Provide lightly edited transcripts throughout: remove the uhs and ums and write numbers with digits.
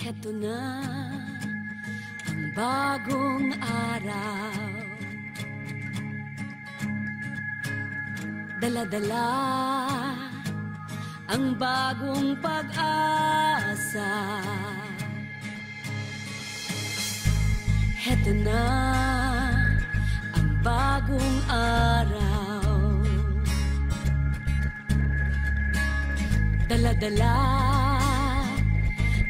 Heto na ang bagong araw, dala-dala ang bagong pag-asa. Heto na ang bagong araw, dala-dala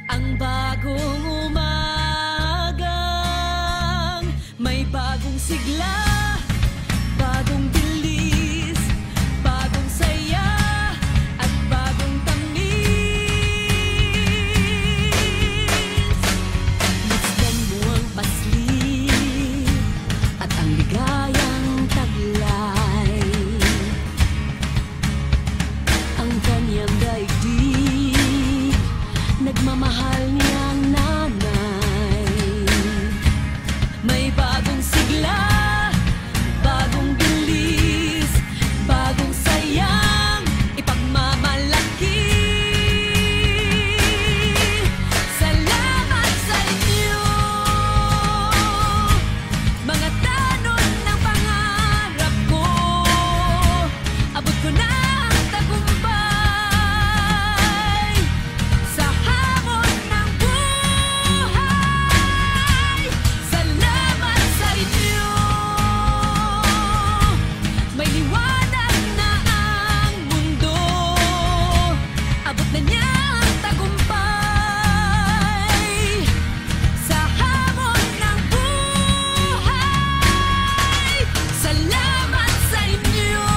ang bagong umagang may bagong sigla, bagong bilis, bagong saya at bagong tamis. Masdan mo ang pasli at ang ligayang taglay, ang kanyang daigdig, nagmamahal niyang nanay. May bagong sigla, bagong bilis, bagong sayang ipagmamalaki. Salamat sa inyo, mga tanong ng pangarap ko. Abot ko na ang tagumpay sa hamon ng buhay. Salamat sa inyo, may liwanag na ang mundo. Abot na niya ang tagumpay sa hamon ng buhay. Salamat sa inyo.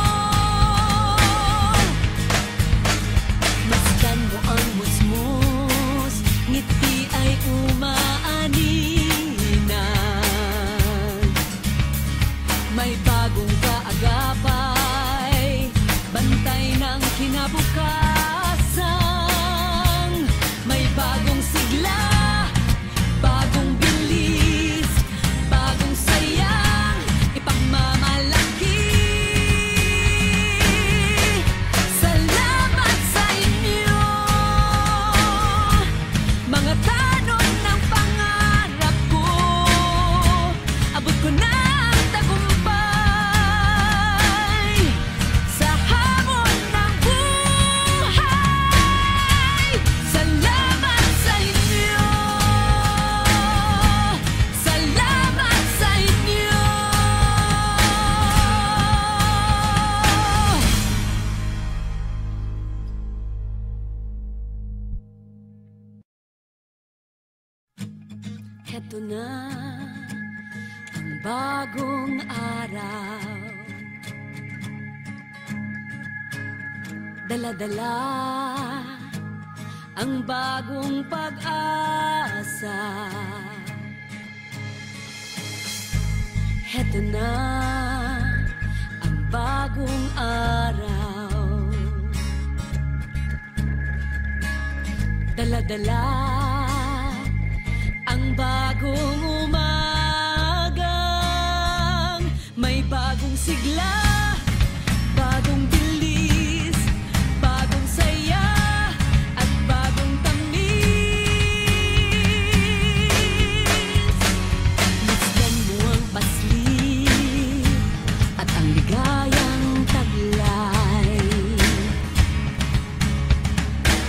Masdan mo ang musmus, ngiti ay umaaninag. May bagong kaagapay, bantay ng kinabukasan. May bagong sigla, bagong bilis, bagong sayang ipagmamalaki. Salamat sa inyo, mga tanong ng pangarap ko. Abot ko na ang tagumpay sa hamon ng buhay. Salamat sa inyo, salamat sa inyo. Heto na ang bagong araw, dala-dala ang bagong pag-asa. Heto na ang bagong araw, dala-dala ang bagong umagang may bagong sigla, bagong bilis, bagong saya at bagong tamis. Masdan mo ang pasli at ang ligayang taglay,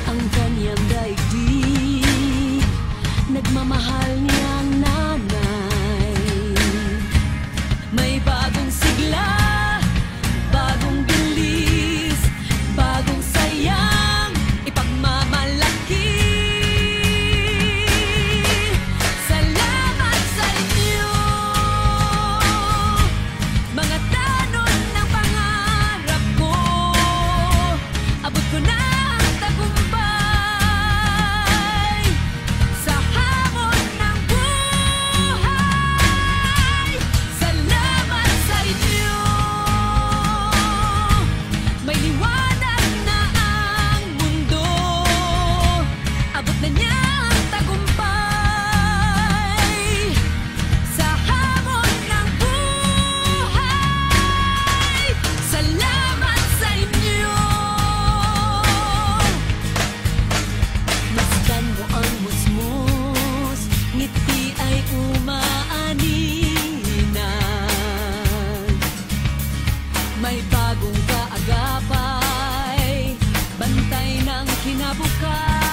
ang kanyang daigdig, nagmamahal niyang nanay. May bagong sigla, ka.